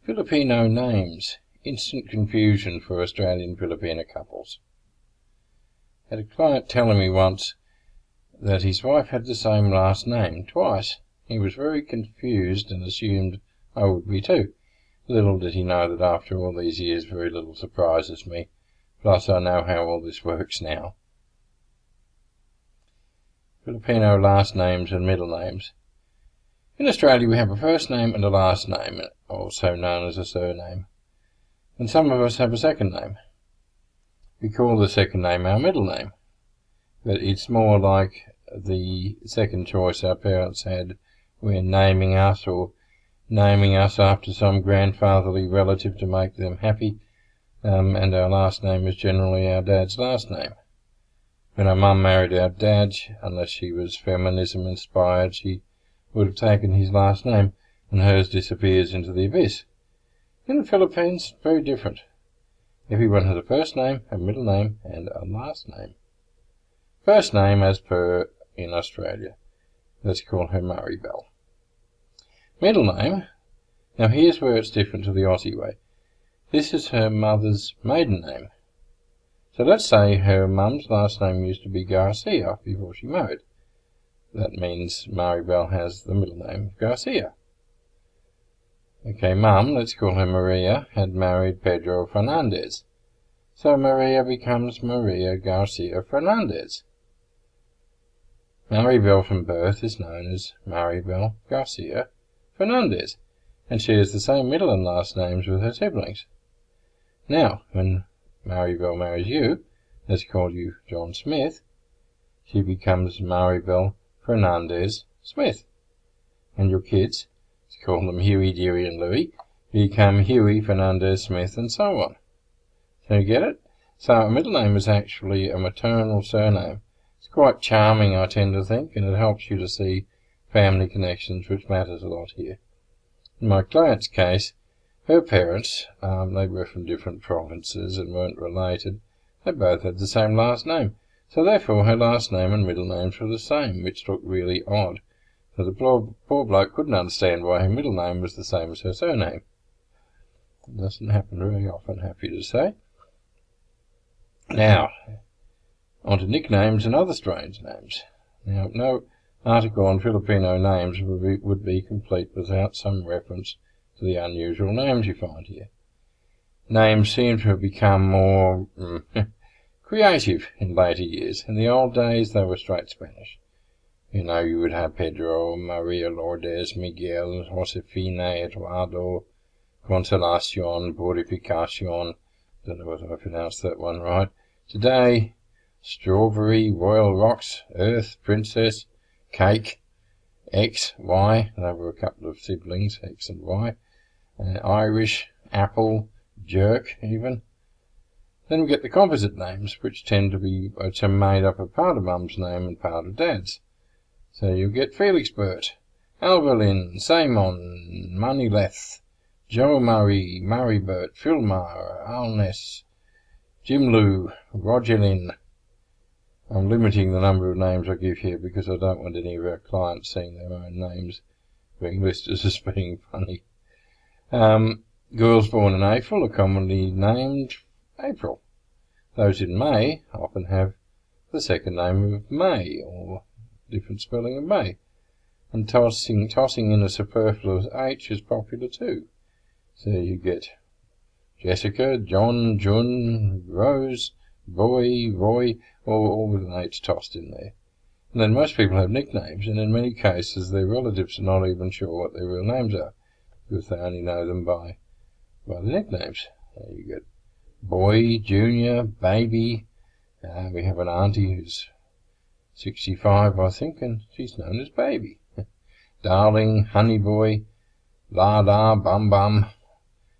Filipino names. Instant confusion for Australian Filipina couples. Had a client telling me once that his wife had the same last name twice. He was very confused and assumed I would be too. Little did he know that after all these years very little surprises me. Plus I know how all this works now. Filipino last names and middle names. In Australia we have a first name and a last name, also known as a surname. And some of us have a second name. We call the second name our middle name. But it's more like the second choice our parents had when naming us, or naming us after some grandfatherly relative to make them happy, and our last name is generally our dad's last name. When our mum married our dad, unless she was feminism-inspired, she would have taken his last name, and hers disappears into the abyss. In the Philippines, very different. Everyone has a first name, a middle name, and a last name. First name, as per in Australia. Let's call her Maribel. Middle name. Now here's where it's different to the Aussie way. This is her mother's maiden name. So let's say her mum's last name used to be Garcia before she married. That means Maribel has the middle name Garcia. Okay, mum, let's call her Maria, had married Pedro Fernandez. So Maria becomes Maria Garcia Fernandez. Maribel from birth is known as Maribel Garcia Fernandez, and shares the same middle and last names with her siblings. Now, when Maribel marries you, let's call you John Smith, she becomes Maribel Fernandez Smith. And your kids, let's call them Huey, Dewey and Louie, become Huey Fernandez Smith, and so on. So you get it? So a middle name is actually a maternal surname. It's quite charming, I tend to think, and it helps you to see family connections, which matters a lot here. In my client's case, her parents, they were from different provinces and weren't related. They both had the same last name, so therefore her last name and middle names were the same, which looked really odd. So the poor bloke couldn't understand why her middle name was the same as her surname. It doesn't happen very often, happy to say. Now, on to nicknames and other strange names. Now, no article on Filipino names would be complete without some reference to the unusual names you find here. Names seem to have become more creative in later years. In the old days, they were straight Spanish. You know, you would have Pedro, Maria Lourdes, Miguel, Josefina, Eduardo, Consolacion, Purificacion. Don't know whether I pronounced that one right. Today, Strawberry, Royal Rocks, Earth, Princess, Cake, X, Y. There were a couple of siblings, X and Y. Irish, Apple, Jerk, even. Then we get the composite names, which tend to be made up of part of mum's name and part of dad's. So you get Felixbert, Alvalin, Simon, Manileth, Joe Murray, Maribert, Philmar, Alness, Jimlu, Rogelin. I'm limiting the number of names I give here because I don't want any of our clients seeing their own names being listed as being funny. Girls born in April are commonly named April. Those in May often have the second name of May, or different spelling of May. And tossing in a superfluous H is popular too. So you get Jessica, John, Jun, Rose, Boy, Roy, all with an H tossed in there. And then most people have nicknames, and in many cases their relatives are not even sure what their real names are, because they only know them by the nicknames. So you get Boy, Junior, Baby. We have an auntie who's 65, I think, and she's known as Baby. Darling, Honey Boy, La La, Bum Bum.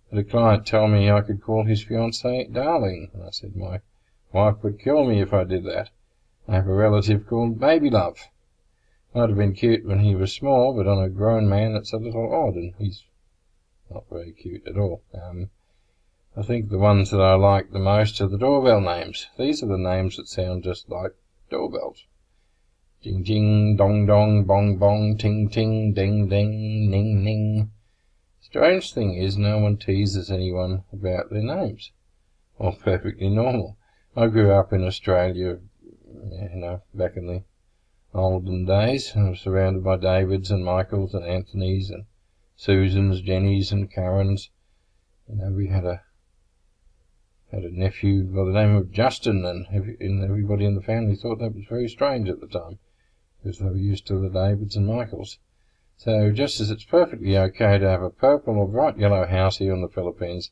Had a client tell me I could call his fiancée Darling, and I said my wife would kill me if I did that. I have a relative called Baby Love. Might have been cute when he was small, but on a grown man it's a little odd, and he's not very cute at all. I think the ones that I like the most are the doorbell names. These are the names that sound just like doorbells. Jing jing, dong dong, bong bong, ting ting, ding ding, ning ning. Strange thing is, no one teases anyone about their names. All perfectly normal. I grew up in Australia, back in the olden days. I was surrounded by Davids and Michaels and Anthonys and Susans, Jennys and Karens. We had a nephew by the name of Justin, and everybody in the family thought that was very strange at the time, because they were used to the Davids and Michaels. So just as it's perfectly okay to have a purple or bright yellow house here in the Philippines,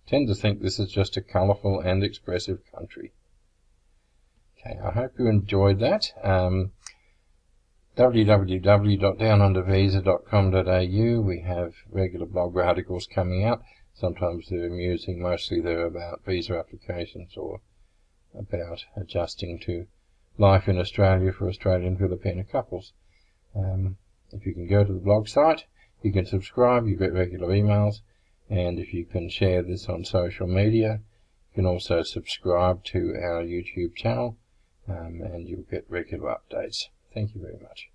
I tend to think this is just a colourful and expressive country. Okay, I hope you enjoyed that. www.downundervisa.com.au. We have regular blog articles coming out. Sometimes they're amusing, mostly they're about visa applications or about adjusting to life in Australia for Australian Filipina couples. If you can go to the blog site, you can subscribe, you get regular emails, and if you can share this on social media, you can also subscribe to our YouTube channel, and you'll get regular updates. Thank you very much.